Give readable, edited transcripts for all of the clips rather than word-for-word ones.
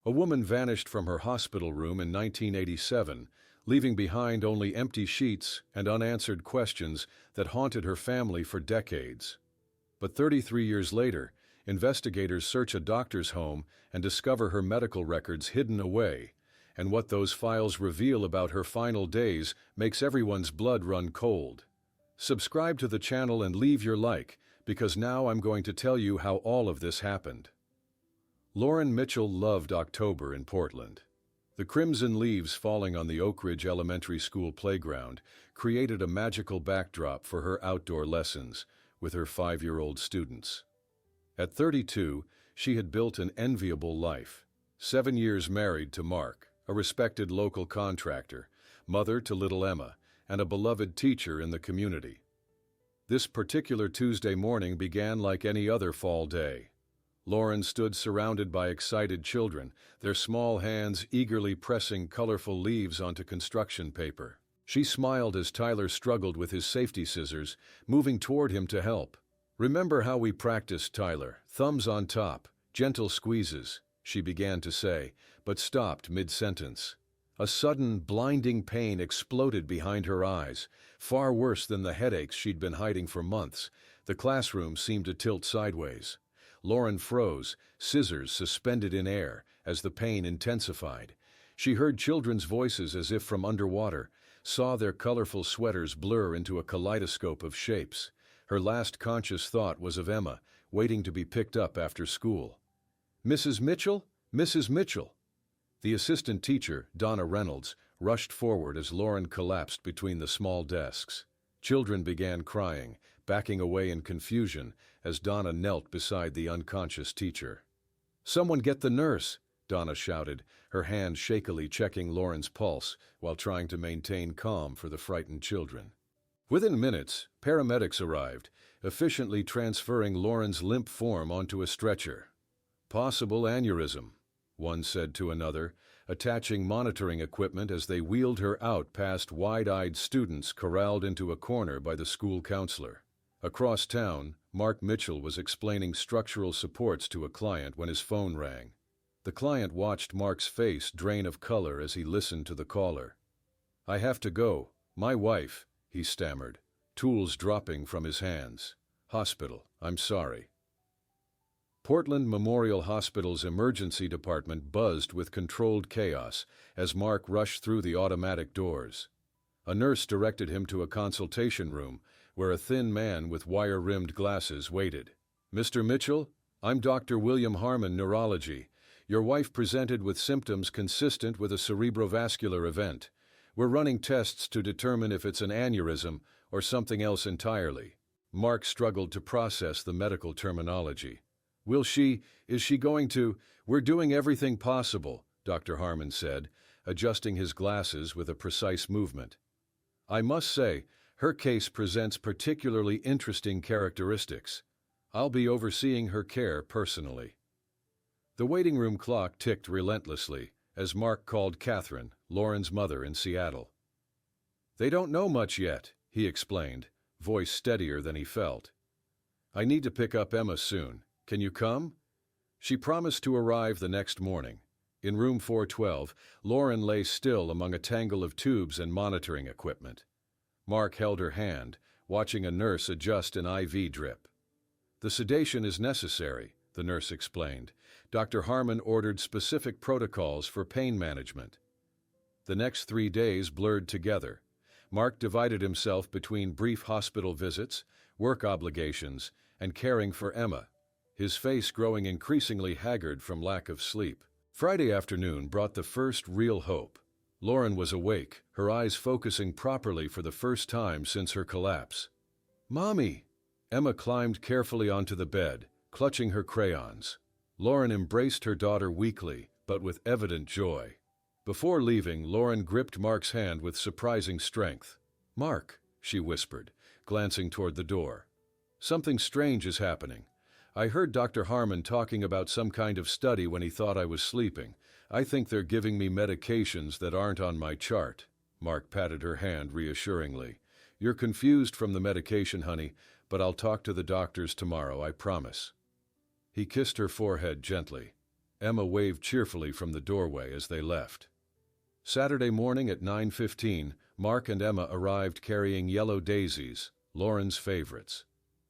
A woman vanished from her hospital room in 1987, leaving behind only empty sheets and unanswered questions that haunted her family for decades. But 33 years later, investigators search a doctor's home and discover her medical records hidden away, and what those files reveal about her final days makes everyone's blood run cold. Subscribe to the channel and leave your like, because now I'm going to tell you how all of this happened. Lauren Mitchell loved October in Portland. The crimson leaves falling on the Oak Ridge Elementary School playground created a magical backdrop for her outdoor lessons with her 5-year-old students. At 32, she had built an enviable life. 7 years married to Mark, a respected local contractor, mother to little Emma, and a beloved teacher in the community. This particular Tuesday morning began like any other fall day. Lauren stood surrounded by excited children, their small hands eagerly pressing colorful leaves onto construction paper. She smiled as Tyler struggled with his safety scissors, moving toward him to help. "Remember how we practiced, Tyler? Thumbs on top, gentle squeezes," she began to say, but stopped mid-sentence. A sudden, blinding pain exploded behind her eyes, far worse than the headaches she'd been hiding for months. The classroom seemed to tilt sideways. Lauren froze, scissors suspended in air, as the pain intensified. She heard children's voices as if from underwater, saw their colorful sweaters blur into a kaleidoscope of shapes. Her last conscious thought was of Emma, waiting to be picked up after school. "Mrs. Mitchell? Mrs. Mitchell!" The assistant teacher, Donna Reynolds, rushed forward as Lauren collapsed between the small desks. Children began crying, backing away in confusion as Donna knelt beside the unconscious teacher. "Someone get the nurse!" Donna shouted, her hand shakily checking Lauren's pulse while trying to maintain calm for the frightened children. Within minutes, paramedics arrived, efficiently transferring Lauren's limp form onto a stretcher. "Possible aneurysm," one said to another, attaching monitoring equipment as they wheeled her out past wide-eyed students corralled into a corner by the school counselor. Across town, Mark Mitchell was explaining structural supports to a client when his phone rang. The client watched Mark's face drain of color as he listened to the caller. "I have to go. My wife," he stammered, tools dropping from his hands. "Hospital, I'm sorry." Portland Memorial Hospital's emergency department buzzed with controlled chaos as Mark rushed through the automatic doors. A nurse directed him to a consultation room where a thin man with wire-rimmed glasses waited. "Mr. Mitchell, I'm Dr. William Harmon, neurology. Your wife presented with symptoms consistent with a cerebrovascular event. We're running tests to determine if it's an aneurysm or something else entirely." Mark struggled to process the medical terminology. Is she going to? "We're doing everything possible," Dr. Harmon said, adjusting his glasses with a precise movement. "I must say, her case presents particularly interesting characteristics. I'll be overseeing her care personally." The waiting room clock ticked relentlessly as Mark called Catherine, Lauren's mother in Seattle. "They don't know much yet," he explained, voice steadier than he felt. "I need to pick up Emma soon. Can you come?" She promised to arrive the next morning. In room 412, Lauren lay still among a tangle of tubes and monitoring equipment. Mark held her hand, watching a nurse adjust an IV drip. "The sedation is necessary," the nurse explained. Dr. Harmon ordered specific protocols for pain management. The next 3 days blurred together. Mark divided himself between brief hospital visits, work obligations, and caring for Emma, his face growing increasingly haggard from lack of sleep. Friday afternoon brought the first real hope. Lauren was awake, her eyes focusing properly for the first time since her collapse. "Mommy!" Emma climbed carefully onto the bed, clutching her crayons. Lauren embraced her daughter weakly, but with evident joy. Before leaving, Lauren gripped Mark's hand with surprising strength. "Mark," she whispered, glancing toward the door. "Something strange is happening. I heard Dr. Harmon talking about some kind of study when he thought I was sleeping. I think they're giving me medications that aren't on my chart." Mark patted her hand reassuringly. "You're confused from the medication, honey, but I'll talk to the doctors tomorrow, I promise." He kissed her forehead gently. Emma waved cheerfully from the doorway as they left. Saturday morning at 9:15, Mark and Emma arrived carrying yellow daisies, Lauren's favorites.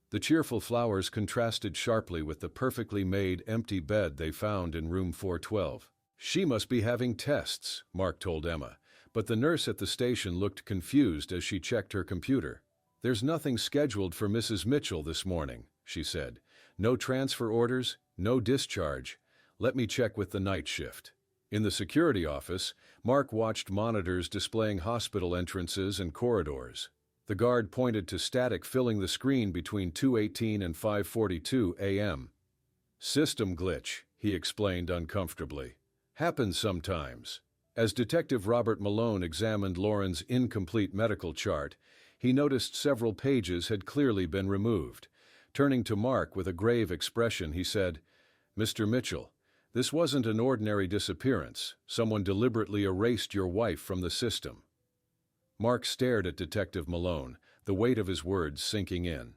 The cheerful flowers contrasted sharply with the perfectly made empty bed they found in room 412. "She must be having tests," Mark told Emma, but the nurse at the station looked confused as she checked her computer. "There's nothing scheduled for Mrs. Mitchell this morning," she said. "No transfer orders, no discharge. Let me check with the night shift." In the security office, Mark watched monitors displaying hospital entrances and corridors. The guard pointed to static filling the screen between 2:18 and 5:42 a.m. "System glitch," he explained uncomfortably. "Happens sometimes." As Detective Robert Malone examined Lauren's incomplete medical chart, he noticed several pages had clearly been removed. Turning to Mark with a grave expression, he said, "Mr. Mitchell, this wasn't an ordinary disappearance. Someone deliberately erased your wife from the system." Mark stared at Detective Malone, the weight of his words sinking in.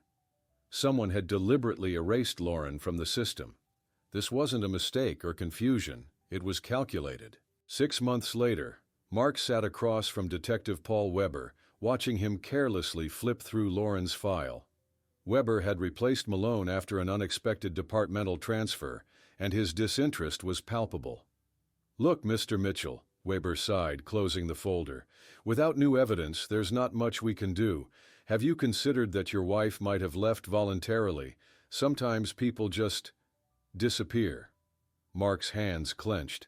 Someone had deliberately erased Lauren from the system. This wasn't a mistake or confusion. It was calculated. 6 months later, Mark sat across from Detective Paul Weber, watching him carelessly flip through Lauren's file. Weber had replaced Malone after an unexpected departmental transfer, and his disinterest was palpable. "Look, Mr. Mitchell," Weber sighed, closing the folder. "Without new evidence, there's not much we can do. Have you considered that your wife might have left voluntarily? Sometimes people just disappear." Mark's hands clenched.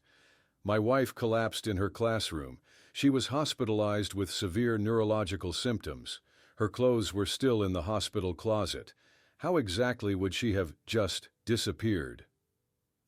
"My wife collapsed in her classroom. She was hospitalized with severe neurological symptoms. Her clothes were still in the hospital closet. How exactly would she have just disappeared?"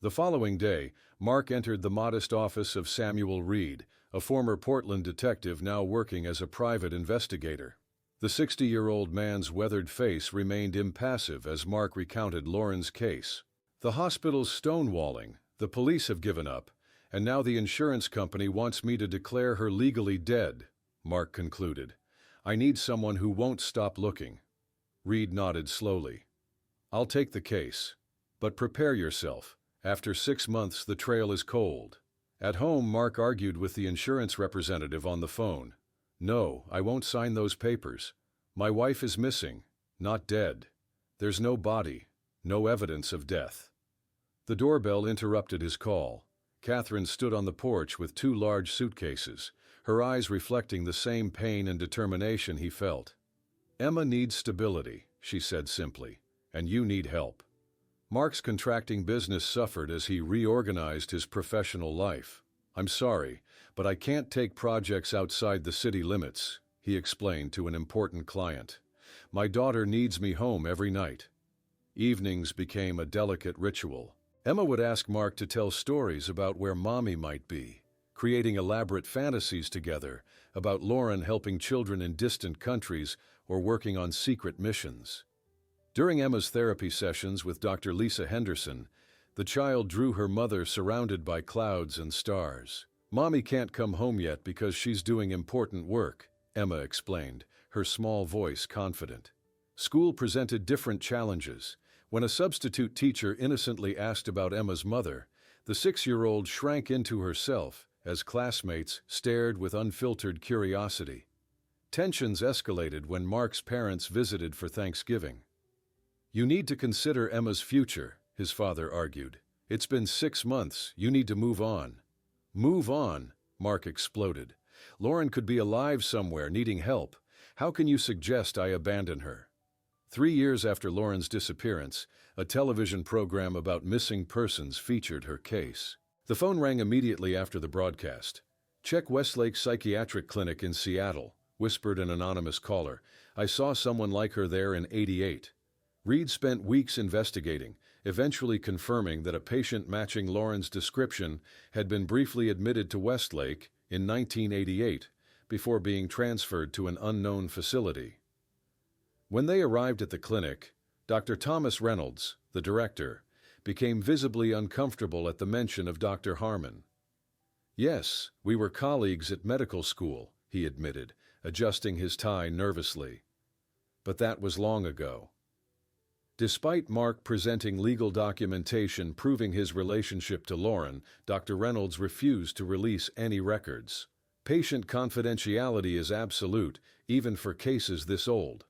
The following day, Mark entered the modest office of Samuel Reed, a former Portland detective now working as a private investigator. The 60-year-old man's weathered face remained impassive as Mark recounted Lauren's case. "The hospital's stonewalling, the police have given up, and now the insurance company wants me to declare her legally dead," Mark concluded. "I need someone who won't stop looking." Reed nodded slowly. "I'll take the case. But prepare yourself. After 6 months, the trail is cold." At home, Mark argued with the insurance representative on the phone. "No, I won't sign those papers. My wife is missing, not dead. There's no body, no evidence of death." The doorbell interrupted his call. Catherine stood on the porch with 2 large suitcases, her eyes reflecting the same pain and determination he felt. "Emma needs stability," she said simply, "and you need help." Mark's contracting business suffered as he reorganized his professional life. "I'm sorry, but I can't take projects outside the city limits," he explained to an important client. "My daughter needs me home every night." Evenings became a delicate ritual. Emma would ask Mark to tell stories about where Mommy might be, creating elaborate fantasies together about Lauren helping children in distant countries or working on secret missions. During Emma's therapy sessions with Dr. Lisa Henderson, the child drew her mother surrounded by clouds and stars. "Mommy can't come home yet because she's doing important work," Emma explained, her small voice confident. School presented different challenges. When a substitute teacher innocently asked about Emma's mother, the 6-year-old shrank into herself as classmates stared with unfiltered curiosity. Tensions escalated when Mark's parents visited for Thanksgiving. "You need to consider Emma's future," his father argued. "It's been 6 months. You need to move on." "Move on?" Mark exploded. "Lauren could be alive somewhere, needing help. How can you suggest I abandon her?" 3 years after Lauren's disappearance, a television program about missing persons featured her case. The phone rang immediately after the broadcast. "Check Westlake Psychiatric Clinic in Seattle," whispered an anonymous caller. "I saw someone like her there in '88. Reed spent weeks investigating, eventually confirming that a patient matching Lauren's description had been briefly admitted to Westlake in 1988 before being transferred to an unknown facility. When they arrived at the clinic, Dr. Thomas Reynolds, the director, became visibly uncomfortable at the mention of Dr. Harmon. "Yes, we were colleagues at medical school," he admitted, adjusting his tie nervously. "But that was long ago." Despite Mark presenting legal documentation proving his relationship to Lauren, Dr. Reynolds refused to release any records. Patient confidentiality is absolute, even for cases this old.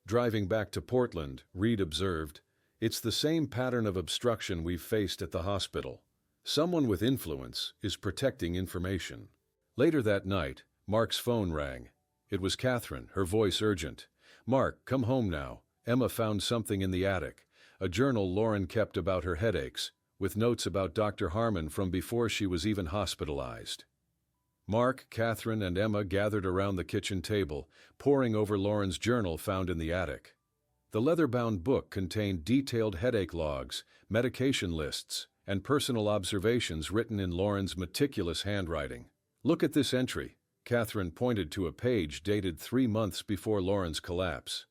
Driving back to Portland, Reed observed, "It's the same pattern of obstruction we've faced at the hospital. Someone with influence is protecting information." Later that night, Mark's phone rang. It was Catherine, her voice urgent. "Mark, come home now. Emma found something in the attic, a journal Lauren kept about her headaches, with notes about Dr. Harmon from before she was even hospitalized." Mark, Catherine, and Emma gathered around the kitchen table, poring over Lauren's journal found in the attic. The leather-bound book contained detailed headache logs, medication lists, and personal observations written in Lauren's meticulous handwriting. "Look at this entry." Catherine pointed to a page dated 3 months before Lauren's collapse.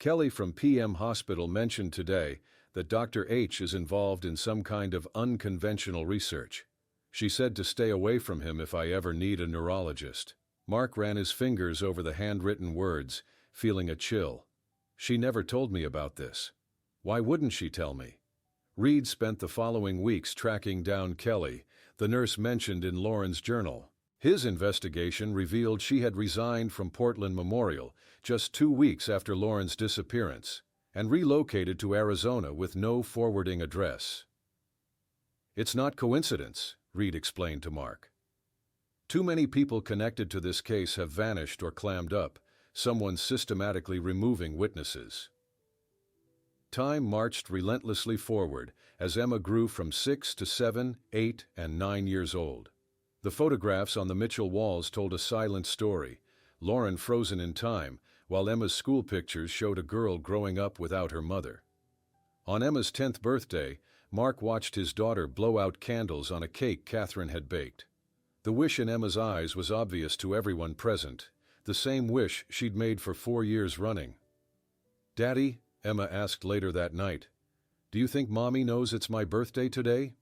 "Kelly from PM Hospital mentioned today that Dr. H is involved in some kind of unconventional research. She said to stay away from him if I ever need a neurologist." Mark ran his fingers over the handwritten words, feeling a chill. "She never told me about this. Why wouldn't she tell me?" Reed spent the following weeks tracking down Kelly, the nurse mentioned in Lauren's journal. His investigation revealed she had resigned from Portland Memorial just 2 weeks after Lauren's disappearance and relocated to Arizona with no forwarding address. "It's not coincidence," Reed explained to Mark. "Too many people connected to this case have vanished or clammed up, someone systematically removing witnesses." Time marched relentlessly forward as Emma grew from 6 to 7, 8, and 9 years old. The photographs on the Mitchell walls told a silent story, Lauren frozen in time, while Emma's school pictures showed a girl growing up without her mother. On Emma's 10th birthday, Mark watched his daughter blow out candles on a cake Catherine had baked. The wish in Emma's eyes was obvious to everyone present, the same wish she'd made for 4 years running. "Daddy," Emma asked later that night, "do you think Mommy knows it's my birthday today?"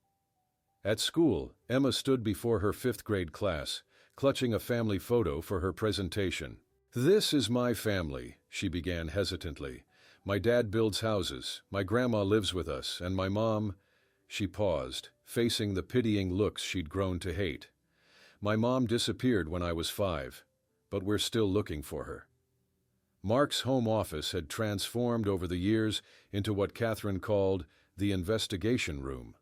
At school, Emma stood before her 5th grade class, clutching a family photo for her presentation. "This is my family," she began hesitantly. "My dad builds houses, my grandma lives with us, and my mom—" She paused, facing the pitying looks she'd grown to hate. "My mom disappeared when I was 5, but we're still looking for her." Mark's home office had transformed over the years into what Catherine called the investigation room.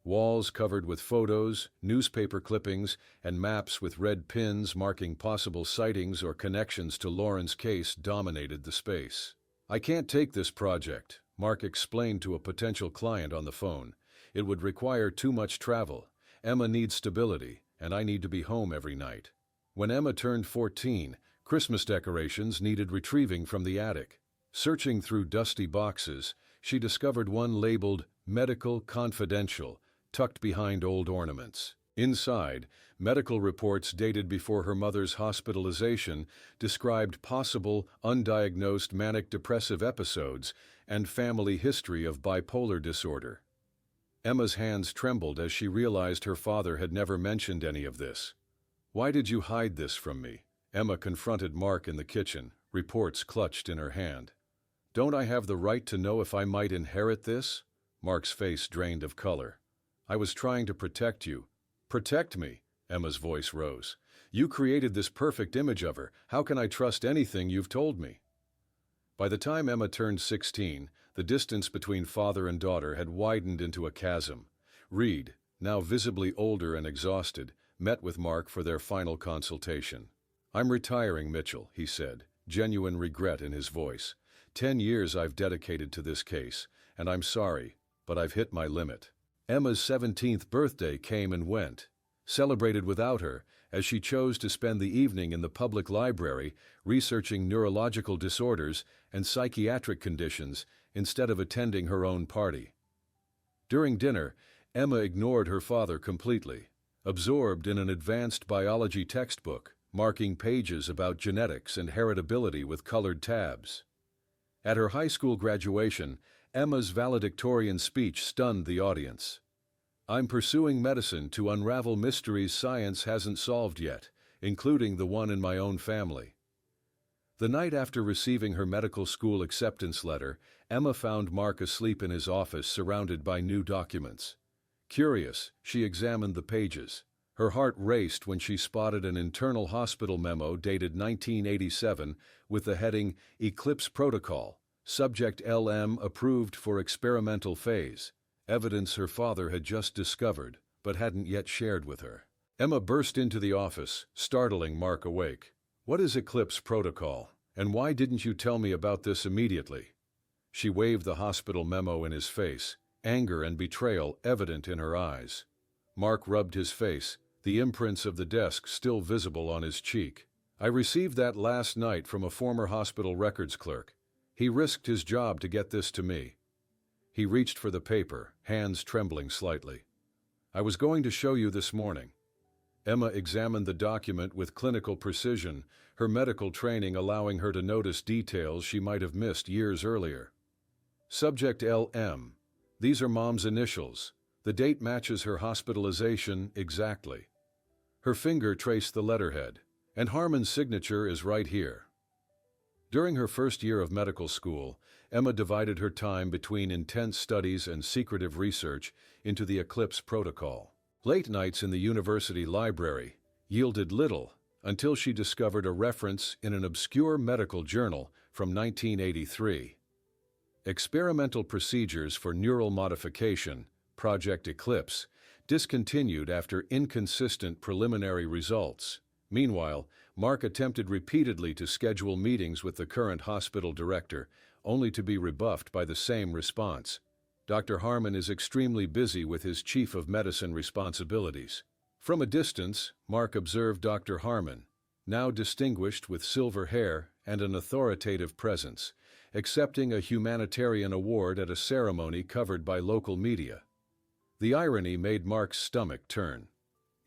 Walls covered with photos, newspaper clippings, and maps with red pins marking possible sightings or connections to Lauren's case dominated the space. "I can't take this project," Mark explained to a potential client on the phone. "It would require too much travel. Emma needs stability, and I need to be home every night." When Emma turned 14, Christmas decorations needed retrieving from the attic. Searching through dusty boxes, she discovered one labeled Medical Confidential, tucked behind old ornaments. Inside, medical reports dated before her mother's hospitalization described possible undiagnosed manic depressive episodes and family history of bipolar disorder. Emma's hands trembled as she realized her father had never mentioned any of this. "Why did you hide this from me?" Emma confronted Mark in the kitchen, reports clutched in her hand. "Don't I have the right to know if I might inherit this?" Mark's face drained of color. "I was trying to protect you." "Protect me?" Emma's voice rose. "You created this perfect image of her. How can I trust anything you've told me?" By the time Emma turned 16, the distance between father and daughter had widened into a chasm. Reed, now visibly older and exhausted, met with Mark for their final consultation. "I'm retiring, Mitchell," he said, genuine regret in his voice. 10 years I've dedicated to this case, and I'm sorry, but I've hit my limit." Emma's 17th birthday came and went, celebrated without her, as she chose to spend the evening in the public library researching neurological disorders and psychiatric conditions instead of attending her own party. During dinner, Emma ignored her father completely, absorbed in an advanced biology textbook, marking pages about genetics and heritability with colored tabs. At her high school graduation, Emma's valedictorian speech stunned the audience. "I'm pursuing medicine to unravel mysteries science hasn't solved yet, including the one in my own family." The night after receiving her medical school acceptance letter, Emma found Mark asleep in his office surrounded by new documents. Curious, she examined the pages. Her heart raced when she spotted an internal hospital memo dated 1987 with the heading Eclipse Protocol, subject LM approved for experimental phase, evidence her father had just discovered but hadn't yet shared with her. Emma burst into the office, startling Mark awake. "What is Eclipse Protocol, and why didn't you tell me about this immediately?" She waved the hospital memo in his face, anger and betrayal evident in her eyes. Mark rubbed his face, the imprints of the desk still visible on his cheek. "I received that last night from a former hospital records clerk. He risked his job to get this to me." He reached for the paper, hands trembling slightly. "I was going to show you this morning." Emma examined the document with clinical precision, her medical training allowing her to notice details she might have missed years earlier. Subject LM. These are Mom's initials. The date matches her hospitalization exactly. Her finger traced the letterhead, and Harmon's signature is right here. During her first year of medical school, Emma divided her time between intense studies and secretive research into the Eclipse Protocol. Late nights in the university library yielded little until she discovered a reference in an obscure medical journal from 1983. Experimental procedures for neural modification, Project Eclipse, discontinued after inconsistent preliminary results. Meanwhile, Mark attempted repeatedly to schedule meetings with the current hospital director, only to be rebuffed by the same response. Dr. Harmon is extremely busy with his chief of medicine responsibilities. From a distance, Mark observed Dr. Harmon, now distinguished with silver hair and an authoritative presence, accepting a humanitarian award at a ceremony covered by local media. The irony made Mark's stomach turn.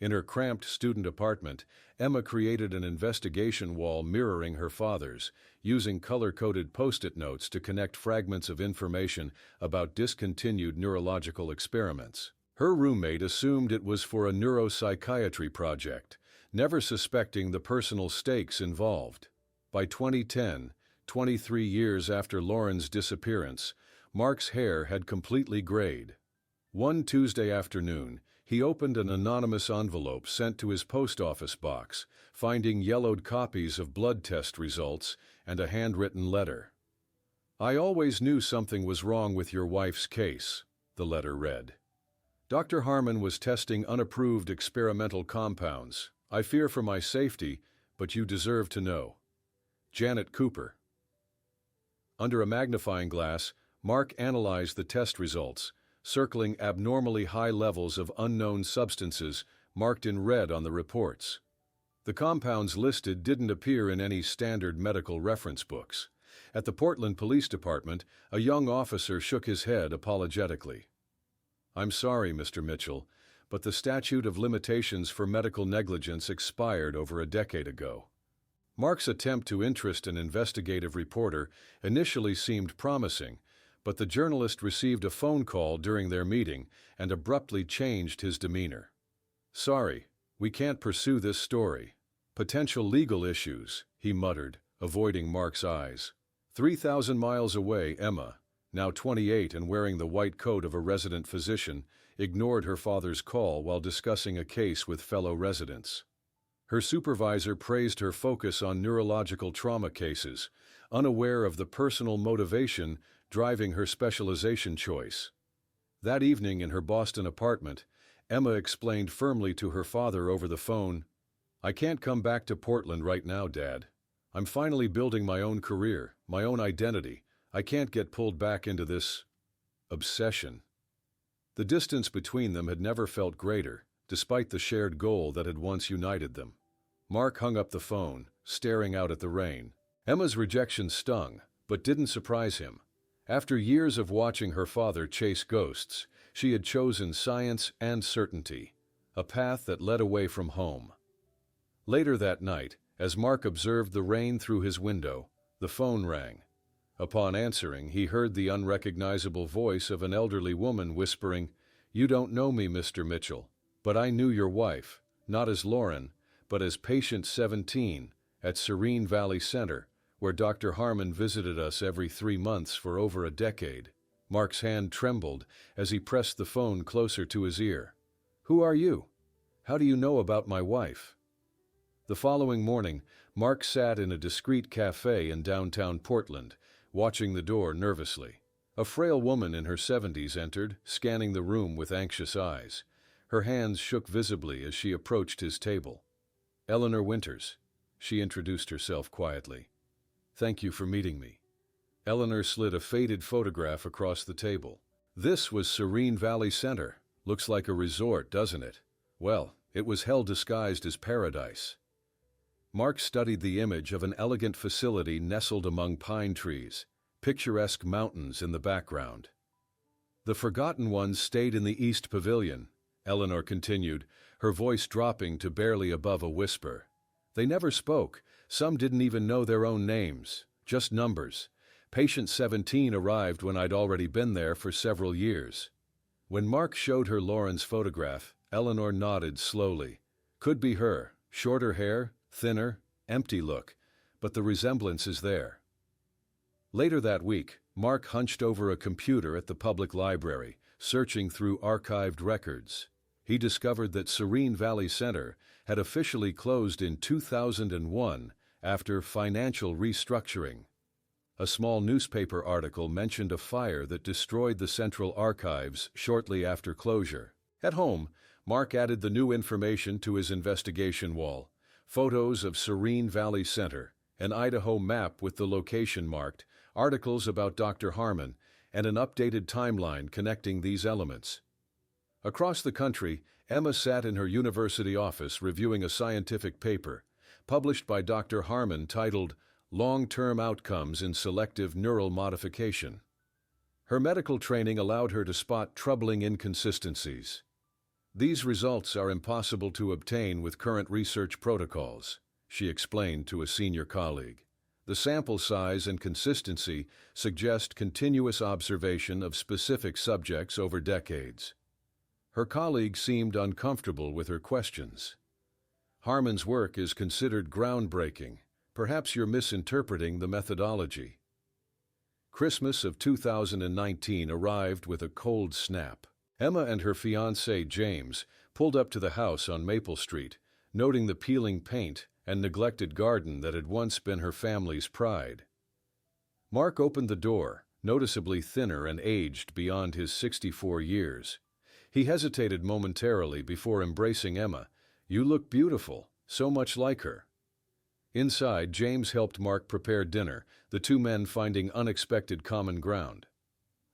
In her cramped student apartment, Emma created an investigation wall mirroring her father's, using color-coded post-it notes to connect fragments of information about discontinued neurological experiments. Her roommate assumed it was for a neuropsychiatry project, never suspecting the personal stakes involved. By 2010, 23 years after Lauren's disappearance, Mark's hair had completely grayed. One Tuesday afternoon, he opened an anonymous envelope sent to his post office box, finding yellowed copies of blood test results and a handwritten letter. "I always knew something was wrong with your wife's case," the letter read. "Dr. Harmon was testing unapproved experimental compounds. I fear for my safety, but you deserve to know. Janet Cooper." Under a magnifying glass, Mark analyzed the test results, circling abnormally high levels of unknown substances marked in red on the reports. The compounds listed didn't appear in any standard medical reference books. At the Portland Police Department, a young officer shook his head apologetically. "I'm sorry, Mr. Mitchell, but the statute of limitations for medical negligence expired over a decade ago." Mark's attempt to interest an investigative reporter initially seemed promising, but the journalist received a phone call during their meeting and abruptly changed his demeanor. "Sorry, we can't pursue this story. Potential legal issues," he muttered, avoiding Mark's eyes. 3,000 miles away, Emma, now 28 and wearing the white coat of a resident physician, ignored her father's call while discussing a case with fellow residents. Her supervisor praised her focus on neurological trauma cases, unaware of the personal motivation driving her specialization choice. That evening in her Boston apartment, Emma explained firmly to her father over the phone, "I can't come back to Portland right now, Dad. I'm finally building my own career, my own identity. I can't get pulled back into this obsession." The distance between them had never felt greater, despite the shared goal that had once united them. Mark hung up the phone, staring out at the rain. Emma's rejection stung, but didn't surprise him. After years of watching her father chase ghosts, she had chosen science and certainty, a path that led away from home. Later that night, as Mark observed the rain through his window, the phone rang. Upon answering, he heard the unrecognizable voice of an elderly woman whispering, "You don't know me, Mr. Mitchell, but I knew your wife, not as Lauren, but as patient 17, at Serene Valley Center, where Dr. Harmon visited us every 3 months for over a decade. Mark's hand trembled as he pressed the phone closer to his ear. "Who are you? How do you know about my wife?" The following morning, Mark sat in a discreet cafe in downtown Portland, watching the door nervously. A frail woman in her 70s entered, scanning the room with anxious eyes. Her hands shook visibly as she approached his table. "Eleanor Winters," she introduced herself quietly. "Thank you for meeting me." Eleanor slid a faded photograph across the table. "This was Serene Valley Center. Looks like a resort, doesn't it? Well, it was hell disguised as paradise." Mark studied the image of an elegant facility nestled among pine trees, picturesque mountains in the background. "The forgotten ones stayed in the East Pavilion," Eleanor continued, her voice dropping to barely above a whisper. "They never spoke. Some didn't even know their own names, just numbers. Patient 17 arrived when I'd already been there for several years." When Mark showed her Lauren's photograph, Eleanor nodded slowly. Could be her. Shorter hair, thinner, empty look, but the resemblance is there. Later that week, Mark hunched over a computer at the public library, searching through archived records. He discovered that Serene Valley Center had officially closed in 2001 after financial restructuring. A small newspaper article mentioned a fire that destroyed the central archives shortly after closure. At home, Mark added the new information to his investigation wall: photos of Serene Valley Center, an Idaho map with the location marked, articles about Dr. Harmon, and an updated timeline connecting these elements. Across the country, Emma sat in her university office reviewing a scientific paper, published by Dr. Harmon, titled Long-Term Outcomes in Selective Neural Modification. Her medical training allowed her to spot troubling inconsistencies. "These results are impossible to obtain with current research protocols," she explained to a senior colleague. "The sample size and consistency suggest continuous observation of specific subjects over decades." Her colleague seemed uncomfortable with her questions. "Harmon's work is considered groundbreaking. Perhaps you're misinterpreting the methodology." Christmas of 2019 arrived with a cold snap. Emma and her fiancé, James, pulled up to the house on Maple Street, noting the peeling paint and neglected garden that had once been her family's pride. Mark opened the door, noticeably thinner and aged beyond his 64 years. He hesitated momentarily before embracing Emma. "You look beautiful, so much like her." Inside, James helped Mark prepare dinner, the two men finding unexpected common ground.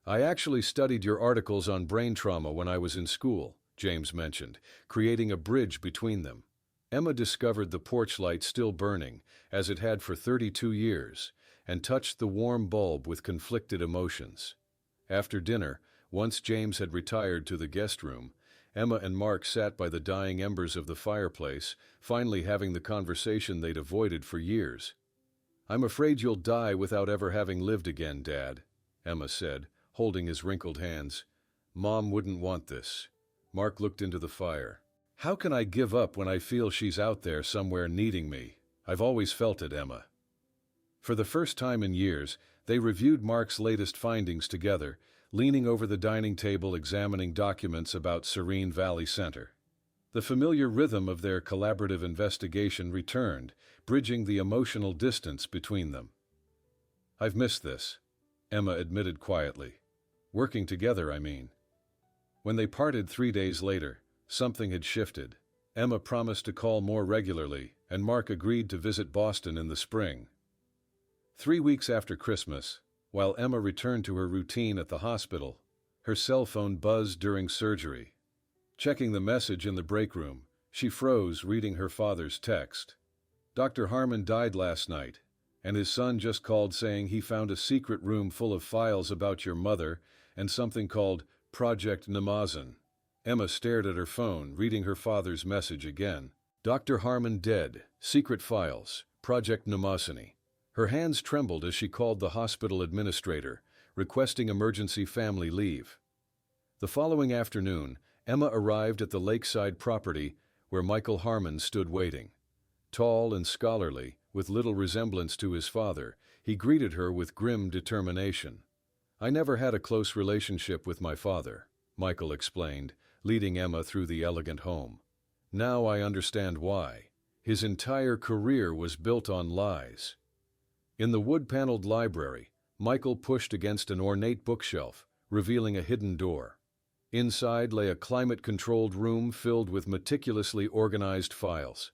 "I actually studied your articles on brain trauma when I was in school," James mentioned, creating a bridge between them. Emma discovered the porch light still burning, as it had for 32 years, and touched the warm bulb with conflicted emotions. After dinner, once James had retired to the guest room, Emma and Mark sat by the dying embers of the fireplace, finally having the conversation they'd avoided for years. "I'm afraid you'll die without ever having lived again, Dad," Emma said, holding his wrinkled hands. "Mom wouldn't want this." Mark looked into the fire. "How can I give up when I feel she's out there somewhere needing me? I've always felt it, Emma." For the first time in years, they reviewed Mark's latest findings together, leaning over the dining table examining documents about Serene Valley Center. The familiar rhythm of their collaborative investigation returned, bridging the emotional distance between them. "I've missed this," Emma admitted quietly. "Working together, I mean." When they parted 3 days later, something had shifted. Emma promised to call more regularly, and Mark agreed to visit Boston in the spring. 3 weeks after Christmas, while Emma returned to her routine at the hospital, her cell phone buzzed during surgery. Checking the message in the break room, she froze, reading her father's text. "Dr. Harmon died last night, and his son just called saying he found a secret room full of files about your mother and something called Project Namazan." Emma stared at her phone, reading her father's message again. "Dr. Harmon dead, secret files, Project Namazani." Her hands trembled as she called the hospital administrator, requesting emergency family leave. The following afternoon, Emma arrived at the lakeside property where Michael Harmon stood waiting. Tall and scholarly, With little resemblance to his father, he greeted her with grim determination. "I never had a close relationship with my father," Michael explained, leading Emma through the elegant home. "Now I understand why. His entire career was built on lies." In the wood-paneled library, Michael pushed against an ornate bookshelf, revealing a hidden door. Inside lay a climate-controlled room filled with meticulously organized files.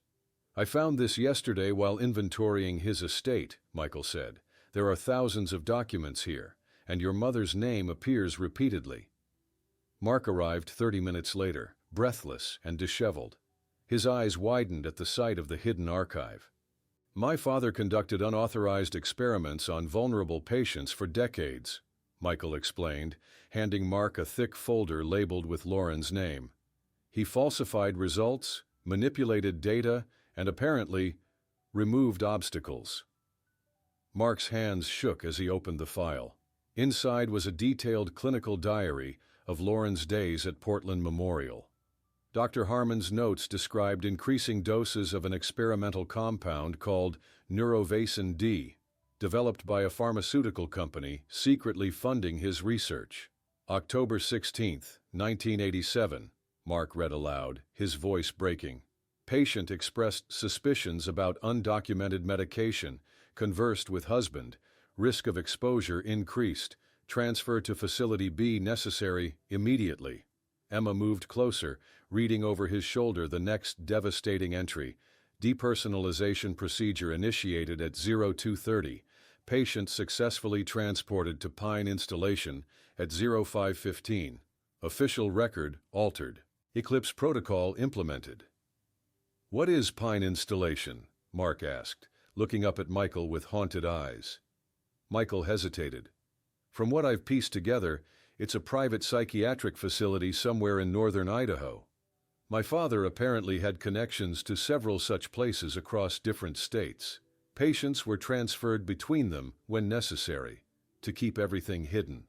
"I found this yesterday while inventorying his estate," Michael said. "There are thousands of documents here, and your mother's name appears repeatedly." Mark arrived 30 minutes later, breathless and disheveled. His eyes widened at the sight of the hidden archive. "My father conducted unauthorized experiments on vulnerable patients for decades," Michael explained, handing Mark a thick folder labeled with Lauren's name. "He falsified results, manipulated data, and apparently removed obstacles." Mark's hands shook as he opened the file. Inside was a detailed clinical diary of Lauren's days at Portland Memorial. Dr. Harmon's notes described increasing doses of an experimental compound called Neurovacin D, developed by a pharmaceutical company secretly funding his research. "October 16, 1987, Mark read aloud, his voice breaking. "Patient expressed suspicions about undocumented medication, conversed with husband, risk of exposure increased, transfer to Facility B necessary immediately." Emma moved closer, reading over his shoulder the next devastating entry. "Depersonalization procedure initiated at 0230. Patient successfully transported to Pine Installation at 0515. Official record altered. Eclipse protocol implemented." "What is Pine Installation?" Mark asked, looking up at Michael with haunted eyes. Michael hesitated. "From what I've pieced together, it's a private psychiatric facility somewhere in northern Idaho. My father apparently had connections to several such places across different states. Patients were transferred between them when necessary, to keep everything hidden."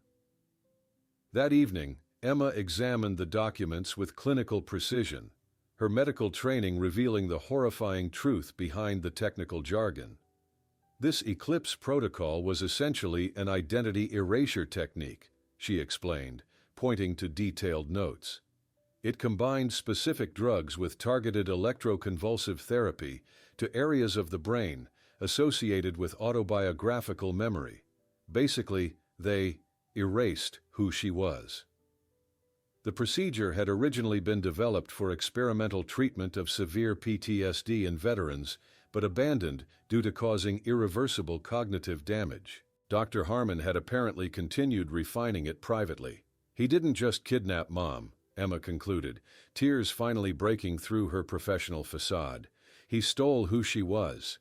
That evening, Emma examined the documents with clinical precision, her medical training revealing the horrifying truth behind the technical jargon. "This Eclipse protocol was essentially an identity erasure technique," she explained, pointing to detailed notes. "It combined specific drugs with targeted electroconvulsive therapy to areas of the brain associated with autobiographical memory. Basically, they erased who she was." The procedure had originally been developed for experimental treatment of severe PTSD in veterans, but abandoned due to causing irreversible cognitive damage. Dr. Harmon had apparently continued refining it privately. "He didn't just kidnap Mom," Emma concluded, tears finally breaking through her professional facade. "He stole who she was."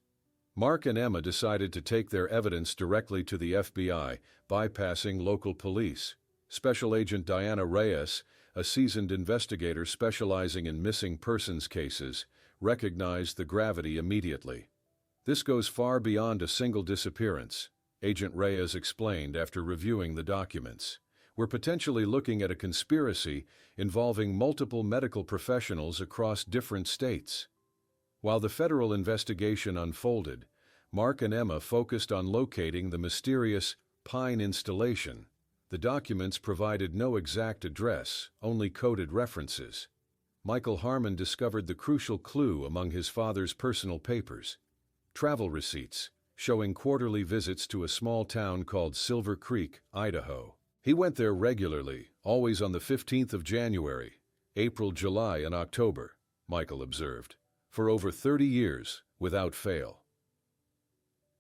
Mark and Emma decided to take their evidence directly to the FBI, bypassing local police. Special Agent Diana Reyes, a seasoned investigator specializing in missing persons cases, recognized the gravity immediately. "This goes far beyond a single disappearance," Agent Reyes explained after reviewing the documents. "We're potentially looking at a conspiracy involving multiple medical professionals across different states." While the federal investigation unfolded, Mark and Emma focused on locating the mysterious Pine Installation. The documents provided no exact address, only coded references. Michael Harmon discovered the crucial clue among his father's personal papers: travel receipts showing quarterly visits to a small town called Silver Creek, Idaho. He went there regularly, always on the 15th of January, April, July, and October, Michael observed, for over 30 years, without fail.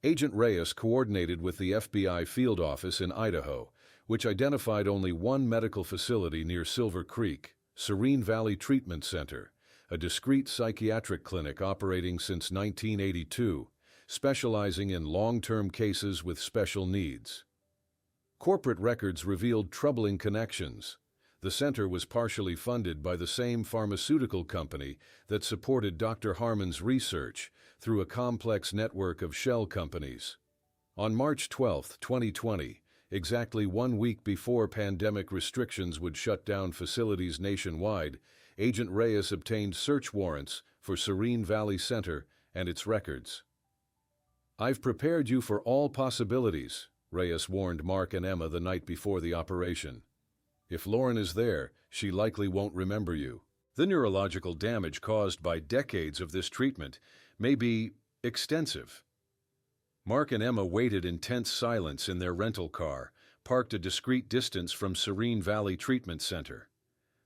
Agent Reyes coordinated with the FBI field office in Idaho, which identified only one medical facility near Silver Creek, Serene Valley Treatment Center, a discreet psychiatric clinic operating since 1982, specializing in long-term cases with special needs. Corporate records revealed troubling connections. The center was partially funded by the same pharmaceutical company that supported Dr. Harmon's research through a complex network of shell companies. On March 12, 2020, exactly 1 week before pandemic restrictions would shut down facilities nationwide, Agent Reyes obtained search warrants for Serene Valley Center and its records. "I've prepared you for all possibilities," Reyes warned Mark and Emma the night before the operation. "If Lauren is there, she likely won't remember you. The neurological damage caused by decades of this treatment may be extensive." Mark and Emma waited in tense silence in their rental car, parked a discreet distance from Serene Valley Treatment Center.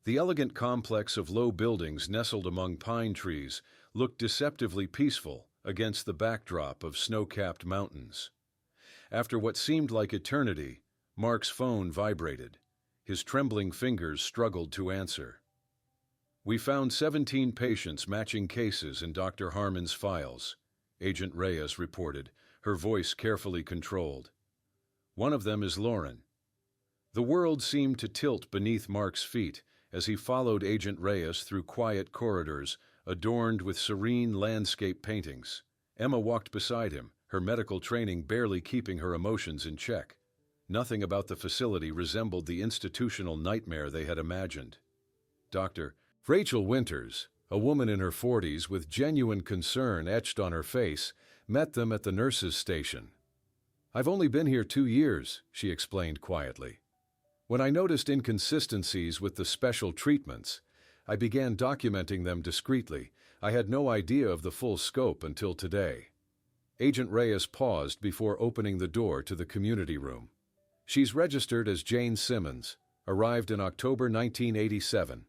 The elegant complex of low buildings nestled among pine trees looked deceptively peaceful against the backdrop of snow-capped mountains. After what seemed like eternity, Mark's phone vibrated. His trembling fingers struggled to answer. "We found 17 patients matching cases in Dr. Harmon's files," Agent Reyes reported, her voice carefully controlled. "One of them is Lauren." The world seemed to tilt beneath Mark's feet as he followed Agent Reyes through quiet corridors adorned with serene landscape paintings. Emma walked beside him, her medical training barely keeping her emotions in check. Nothing about the facility resembled the institutional nightmare they had imagined. Dr. Rachel Winters, a woman in her 40s with genuine concern etched on her face, met them at the nurses' station. "I've only been here 2 years," she explained quietly. "When I noticed inconsistencies with the special treatments, I began documenting them discreetly. I had no idea of the full scope until today." Agent Reyes paused before opening the door to the community room. "She's registered as Jane Simmons, arrived in October 1987.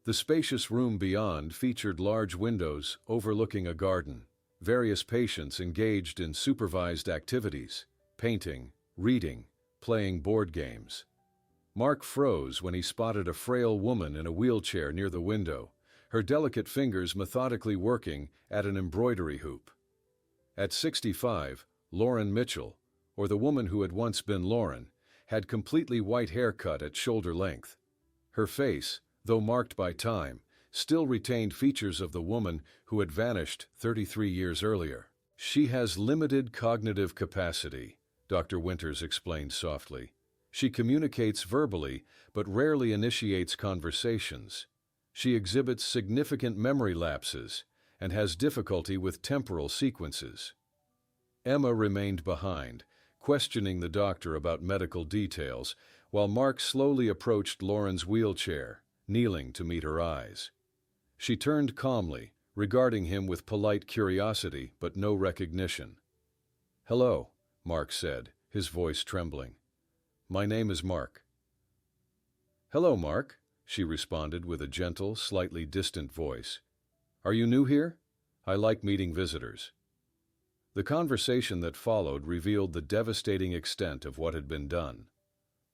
The spacious room beyond featured large windows overlooking a garden. Various patients engaged in supervised activities, painting, reading, playing board games. Mark froze when he spotted a frail woman in a wheelchair near the window, her delicate fingers methodically working at an embroidery hoop. At 65, Lauren Mitchell, or the woman who had once been Lauren, had completely white hair cut at shoulder length. Her face, though marked by time, still retained features of the woman who had vanished 33 years earlier. "She has limited cognitive capacity," Dr. Winters explained softly. "She communicates verbally, but rarely initiates conversations. She exhibits significant memory lapses and has difficulty with temporal sequences." Emma remained behind, questioning the doctor about medical details, while Mark slowly approached Lauren's wheelchair, kneeling to meet her eyes. She turned calmly, regarding him with polite curiosity but no recognition. "Hello," Mark said, his voice trembling. "My name is Mark." "Hello, Mark," she responded with a gentle, slightly distant voice. "Are you new here? I like meeting visitors." The conversation that followed revealed the devastating extent of what had been done.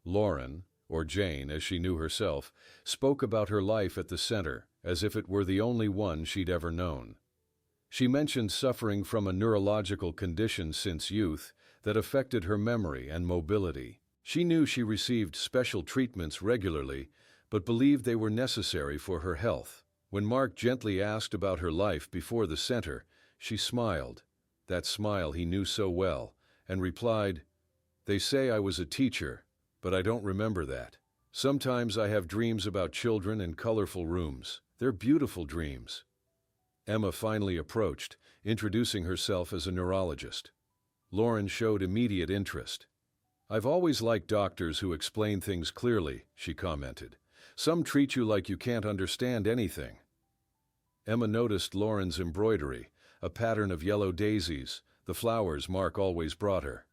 Lauren, or Jane as she knew herself, spoke about her life at the center as if it were the only one she'd ever known. She mentioned suffering from a neurological condition since youth that affected her memory and mobility. She knew she received special treatments regularly, but believed they were necessary for her health. When Mark gently asked about her life before the center, she smiled, that smile he knew so well, and replied, "They say I was a teacher, but I don't remember that. Sometimes I have dreams about children in colorful rooms. They're beautiful dreams." Emma finally approached, introducing herself as a neurologist. Lauren showed immediate interest. "I've always liked doctors who explain things clearly," she commented. "Some treat you like you can't understand anything." Emma noticed Lauren's embroidery, a pattern of yellow daisies, the flowers Mark always brought her.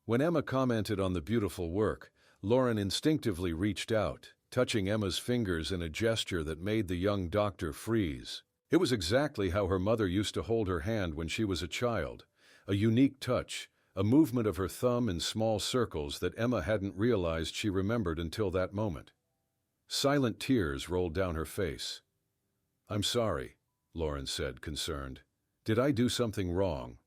When Emma commented on the beautiful work, Lauren instinctively reached out, touching Emma's fingers in a gesture that made the young doctor freeze. It was exactly how her mother used to hold her hand when she was a child, a unique touch, a movement of her thumb in small circles that Emma hadn't realized she remembered until that moment. Silent tears rolled down her face. "I'm sorry," Lauren said, concerned. "Did I do something wrong?"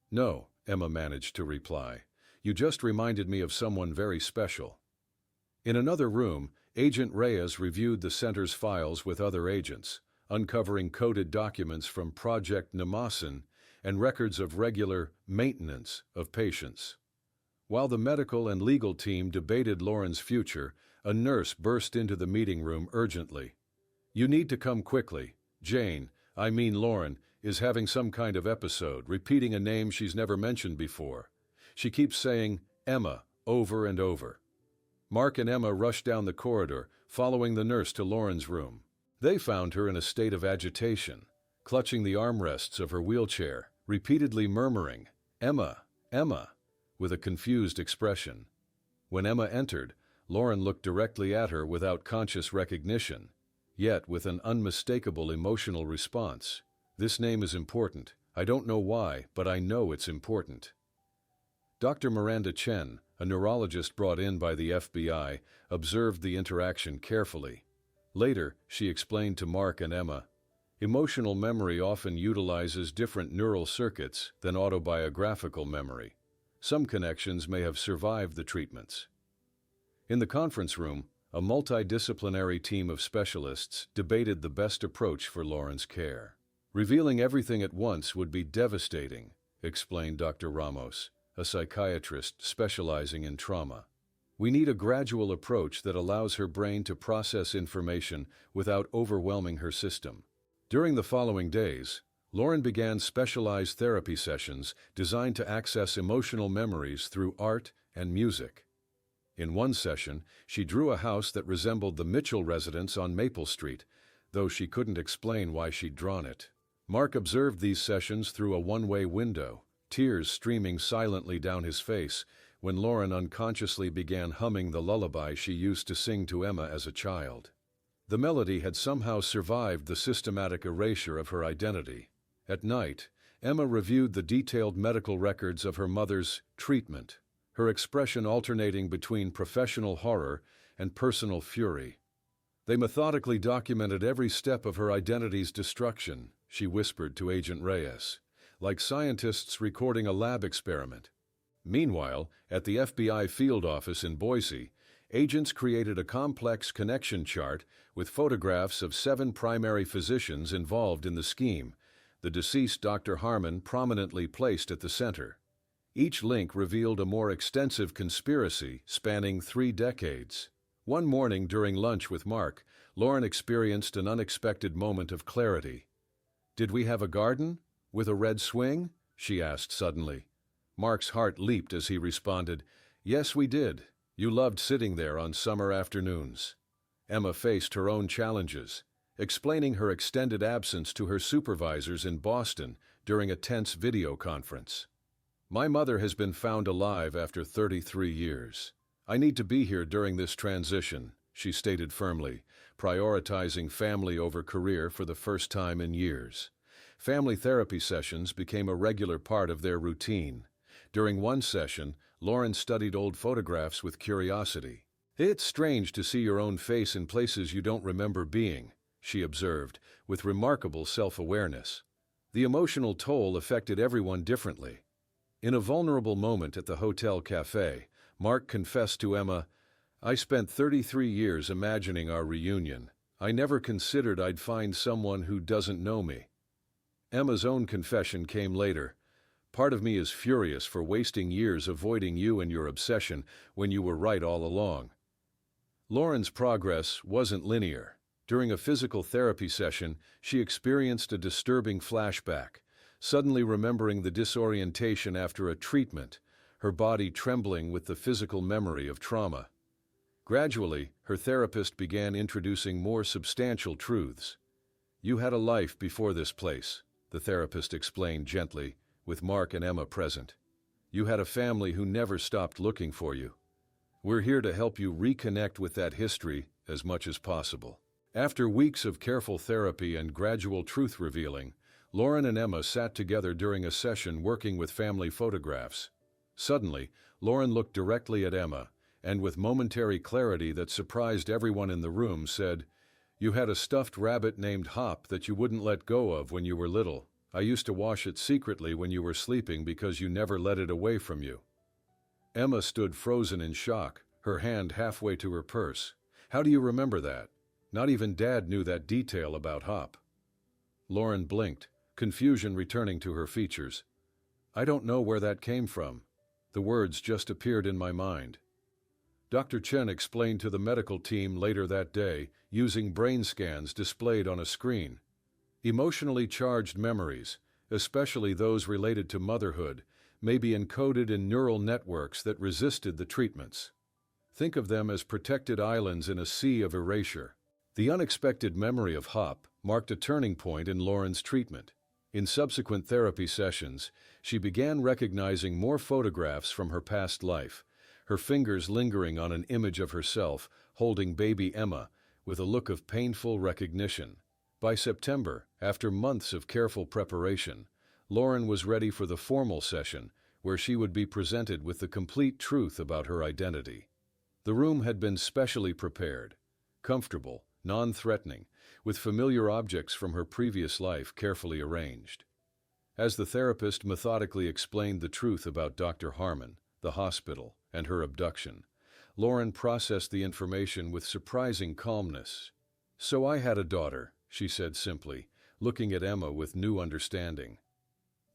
"No," Emma managed to reply. "You just reminded me of someone very special." In another room, Agent Reyes reviewed the center's files with other agents, uncovering coded documents from Project Namasan and records of regular maintenance of patients. While the medical and legal team debated Lauren's future, a nurse burst into the meeting room urgently. "You need to come quickly. Jane, I mean Lauren, is having some kind of episode, repeating a name she's never mentioned before. She keeps saying, Emma, over and over. Mark and Emma rush down the corridor, following the nurse to Lauren's room. They found her in a state of agitation, clutching the armrests of her wheelchair, repeatedly murmuring, Emma, Emma, with a confused expression. When Emma entered, Lauren looked directly at her without conscious recognition, yet with an unmistakable emotional response. This name is important. I don't know why, but I know it's important. Dr. Miranda Chen, a neurologist brought in by the FBI, observed the interaction carefully. Later, she explained to Mark and Emma, emotional memory often utilizes different neural circuits than autobiographical memory. Some connections may have survived the treatments. In the conference room, a multidisciplinary team of specialists debated the best approach for Lauren's care. Revealing everything at once would be devastating, explained Dr. Ramos, a psychiatrist specializing in trauma. We need a gradual approach that allows her brain to process information without overwhelming her system. During the following days, Lauren began specialized therapy sessions designed to access emotional memories through art and music. In one session, she drew a house that resembled the Mitchell residence on Maple Street, though she couldn't explain why she'd drawn it. Mark observed these sessions through a one-way window, tears streaming silently down his face, when Lauren unconsciously began humming the lullaby she used to sing to Emma as a child. The melody had somehow survived the systematic erasure of her identity. At night, Emma reviewed the detailed medical records of her mother's treatment, her expression alternating between professional horror and personal fury. They methodically documented every step of her identity's destruction, she whispered to Agent Reyes, like scientists recording a lab experiment. Meanwhile, at the FBI field office in Boise, agents created a complex connection chart with photographs of 7 primary physicians involved in the scheme, the deceased Dr. Harmon prominently placed at the center. Each link revealed a more extensive conspiracy spanning 3 decades. One morning during lunch with Mark, Lauren experienced an unexpected moment of clarity. "Did we have a garden? With a red swing?" she asked suddenly. Mark's heart leaped as he responded, "Yes, we did. You loved sitting there on summer afternoons." Emma faced her own challenges, explaining her extended absence to her supervisors in Boston during a tense video conference. "My mother has been found alive after 33 years. I need to be here during this transition," she stated firmly, prioritizing family over career for the first time in years. Family therapy sessions became a regular part of their routine. During one session, Lauren studied old photographs with curiosity. "It's strange to see your own face in places you don't remember being," she observed, with remarkable self-awareness. The emotional toll affected everyone differently. In a vulnerable moment at the hotel cafe, Mark confessed to Emma, "I spent 33 years imagining our reunion. I never considered I'd find someone who doesn't know me." Emma's own confession came later. "Part of me is furious for wasting years avoiding you and your obsession when you were right all along." Lauren's progress wasn't linear. During a physical therapy session, she experienced a disturbing flashback, suddenly remembering the disorientation after a treatment, her body trembling with the physical memory of trauma. Gradually, her therapist began introducing more substantial truths. "You had a life before this place," the therapist explained gently, with Mark and Emma present. "You had a family who never stopped looking for you. We're here to help you reconnect with that history as much as possible." After weeks of careful therapy and gradual truth-revealing, Lauren and Emma sat together during a session working with family photographs. Suddenly, Lauren looked directly at Emma, and with momentary clarity that surprised everyone in the room said, "You had a stuffed rabbit named Hop that you wouldn't let go of when you were little. I used to wash it secretly when you were sleeping because you never let it away from you." Emma stood frozen in shock, her hand halfway to her purse. "How do you remember that? Not even Dad knew that detail about Hop." Lauren blinked, confusion returning to her features. "I don't know where that came from. The words just appeared in my mind." Dr. Chen explained to the medical team later that day, using brain scans displayed on a screen. Emotionally charged memories, especially those related to motherhood, may be encoded in neural networks that resisted the treatments. Think of them as protected islands in a sea of erasure. The unexpected memory of Hop marked a turning point in Lauren's treatment. In subsequent therapy sessions, she began recognizing more photographs from her past life, her fingers lingering on an image of herself holding baby Emma with a look of painful recognition. By September, after months of careful preparation, Lauren was ready for the formal session where she would be presented with the complete truth about her identity. The room had been specially prepared, comfortable, non-threatening, with familiar objects from her previous life carefully arranged. As the therapist methodically explained the truth about Dr. Harmon, the hospital, and her abduction, Lauren processed the information with surprising calmness. "So I had a daughter," she said simply, looking at Emma with new understanding.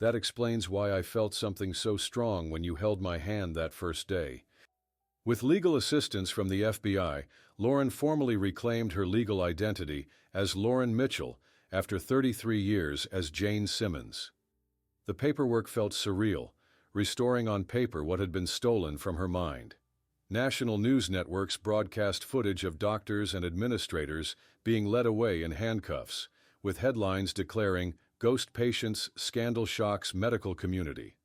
"That explains why I felt something so strong when you held my hand that first day." With legal assistance from the FBI, Lauren formally reclaimed her legal identity as Lauren Mitchell after 33 years as Jane Simmons. The paperwork felt surreal, restoring on paper what had been stolen from her mind. National news networks broadcast footage of doctors and administrators being led away in handcuffs, with headlines declaring, "Ghost patients, scandal shocks medical community."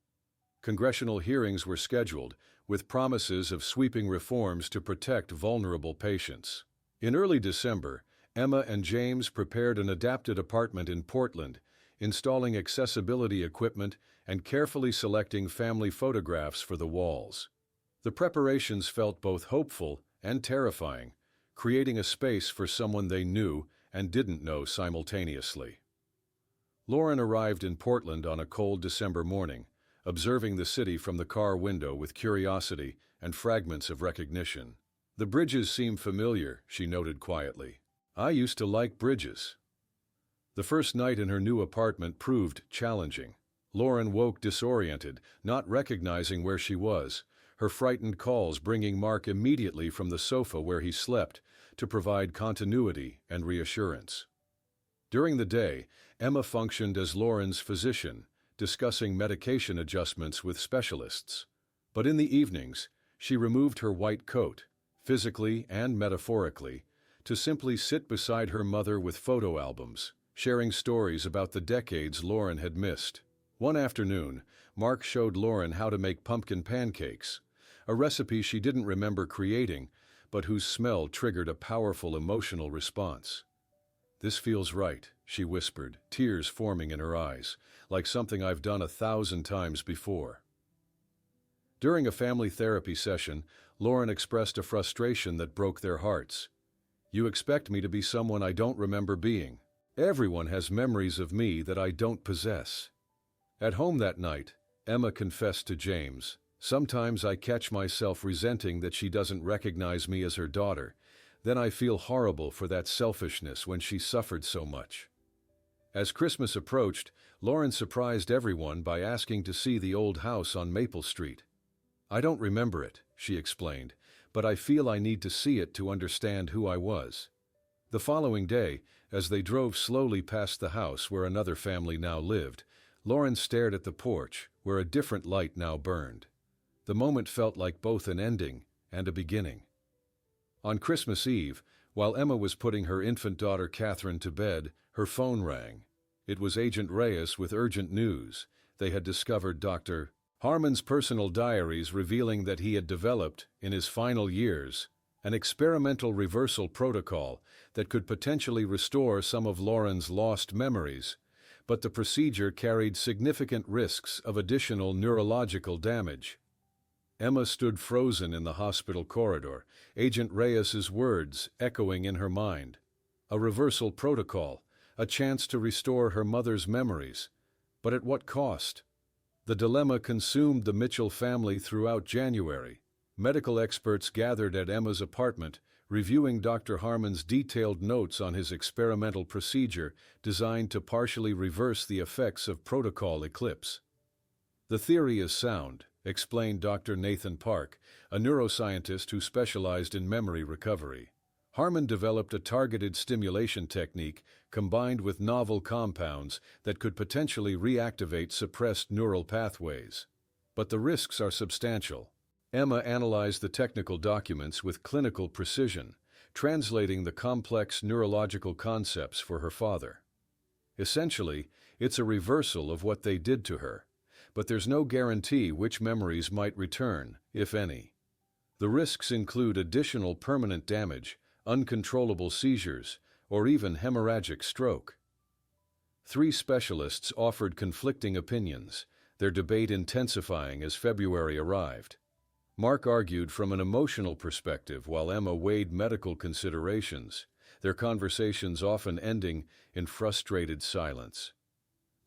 Congressional hearings were scheduled, with promises of sweeping reforms to protect vulnerable patients. In early December, Emma and James prepared an adapted apartment in Portland, installing accessibility equipment and carefully selecting family photographs for the walls. The preparations felt both hopeful and terrifying, creating a space for someone they knew and didn't know simultaneously. Lauren arrived in Portland on a cold December morning, observing the city from the car window with curiosity and fragments of recognition. "The bridges seem familiar," she noted quietly. "I used to like bridges." The first night in her new apartment proved challenging. Lauren woke disoriented, not recognizing where she was, her frightened calls bringing Mark immediately from the sofa where he slept to provide continuity and reassurance. During the day, Emma functioned as Lauren's physician, discussing medication adjustments with specialists. But in the evenings, she removed her white coat, physically and metaphorically, to simply sit beside her mother with photo albums, sharing stories about the decades Lauren had missed. One afternoon, Mark showed Lauren how to make pumpkin pancakes, a recipe she didn't remember creating, but whose smell triggered a powerful emotional response. "This feels right," she whispered, tears forming in her eyes, "like something I've done 1,000 times before." During a family therapy session, Lauren expressed a frustration that broke their hearts. "You expect me to be someone I don't remember being. Everyone has memories of me that I don't possess." At home that night, Emma confessed to James, "Sometimes I catch myself resenting that she doesn't recognize me as her daughter. Then I feel horrible for that selfishness when she suffered so much." As Christmas approached, Lauren surprised everyone by asking to see the old house on Maple Street. "I don't remember it," she explained, "but I feel I need to see it to understand who I was." The following day, as they drove slowly past the house where another family now lived, Lauren stared at the porch, where a different light now burned. The moment felt like both an ending and a beginning. On Christmas Eve, while Emma was putting her infant daughter Catherine to bed, her phone rang. It was Agent Reyes with urgent news. They had discovered Dr. Harmon's personal diaries revealing that he had developed, in his final years, an experimental reversal protocol that could potentially restore some of Lauren's lost memories, but the procedure carried significant risks of additional neurological damage. Emma stood frozen in the hospital corridor, Agent Reyes's words echoing in her mind. A reversal protocol, a chance to restore her mother's memories. But at what cost? The dilemma consumed the Mitchell family throughout January. Medical experts gathered at Emma's apartment, reviewing Dr. Harmon's detailed notes on his experimental procedure designed to partially reverse the effects of protocol eclipse. "The theory is sound," explained Dr. Nathan Park, a neuroscientist who specialized in memory recovery. "Harmon developed a targeted stimulation technique combined with novel compounds that could potentially reactivate suppressed neural pathways. But the risks are substantial. Emma analyzed the technical documents with clinical precision, translating the complex neurological concepts for her father. Essentially, it's a reversal of what they did to her, but there's no guarantee which memories might return, if any. The risks include additional permanent damage, uncontrollable seizures, or even hemorrhagic stroke. 3 specialists offered conflicting opinions, their debate intensifying as February arrived. Mark argued from an emotional perspective while Emma weighed medical considerations, their conversations often ending in frustrated silence.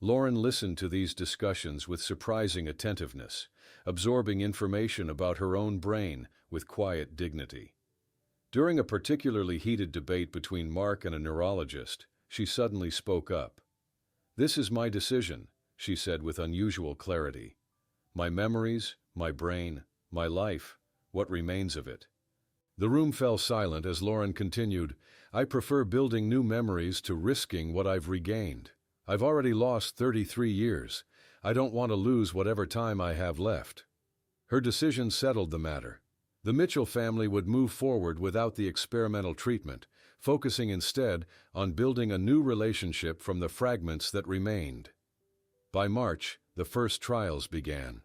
Lauren listened to these discussions with surprising attentiveness, absorbing information about her own brain with quiet dignity. During a particularly heated debate between Mark and a neurologist, she suddenly spoke up. "This is my decision," she said with unusual clarity. "My memories, my brain, my life, what remains of it." The room fell silent as Lauren continued, "I prefer building new memories to risking what I've regained. I've already lost 33 years. I don't want to lose whatever time I have left." Her decision settled the matter. The Mitchell family would move forward without the experimental treatment, focusing instead on building a new relationship from the fragments that remained. By March, the first trials began.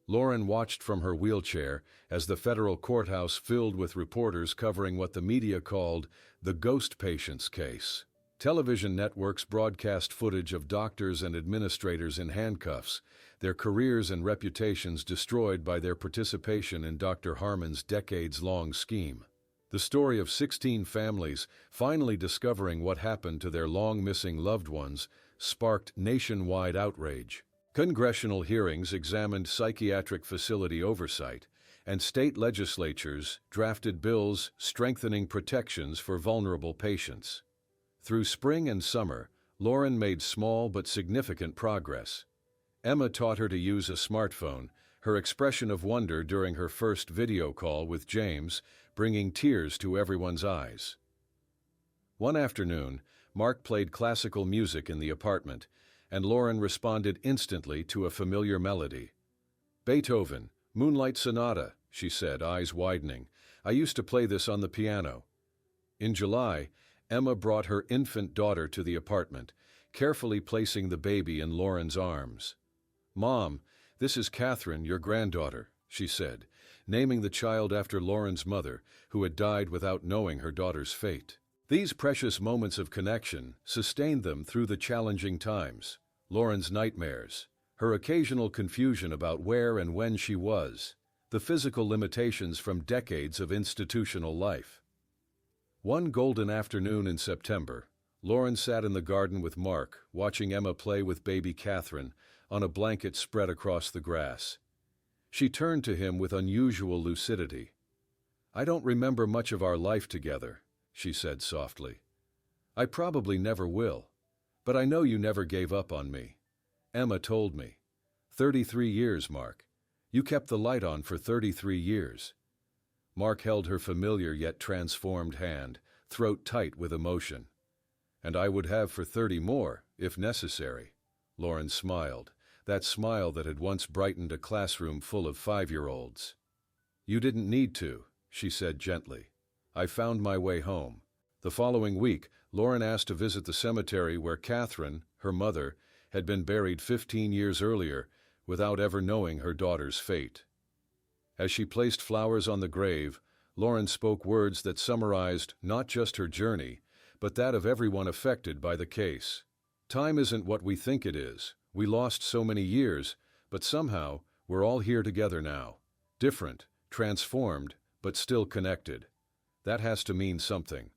Lauren watched from her wheelchair as the federal courthouse filled with reporters covering what the media called the ghost patients case. Television networks broadcast footage of doctors and administrators in handcuffs, their careers and reputations destroyed by their participation in Dr. Harmon's decades-long scheme. The story of 16 families finally discovering what happened to their long-missing loved ones sparked nationwide outrage. Congressional hearings examined psychiatric facility oversight, and state legislatures drafted bills strengthening protections for vulnerable patients. Through spring and summer, Lauren made small but significant progress. Emma taught her to use a smartphone, her expression of wonder during her first video call with James bringing tears to everyone's eyes. One afternoon, Mark played classical music in the apartment, and Lauren responded instantly to a familiar melody. "Beethoven, Moonlight Sonata," she said, eyes widening. "I used to play this on the piano." In July, Emma brought her infant daughter to the apartment, carefully placing the baby in Lauren's arms. "Mom, this is Catherine, your granddaughter," she said, naming the child after Lauren's mother, who had died without knowing her daughter's fate. These precious moments of connection sustained them through the challenging times, Lauren's nightmares, her occasional confusion about where and when she was, the physical limitations from decades of institutional life. One golden afternoon in September, Lauren sat in the garden with Mark, watching Emma play with baby Catherine on a blanket spread across the grass. She turned to him with unusual lucidity. "I don't remember much of our life together," she said softly. "I probably never will, but I know you never gave up on me. Emma told me. 33 years, Mark. You kept the light on for 33 years. Mark held her familiar yet transformed hand, throat tight with emotion. "And I would have for 30 more, if necessary." Lauren smiled, that smile that had once brightened a classroom full of 5-year-olds. "You didn't need to," she said gently. "I found my way home." The following week, Lauren asked to visit the cemetery where Catherine, her mother, had been buried 15 years earlier without ever knowing her daughter's fate. As she placed flowers on the grave, Lauren spoke words that summarized not just her journey, but that of everyone affected by the case. "Time isn't what we think it is. We lost so many years, but somehow we're all here together now. Different, transformed, but still connected. That has to mean something."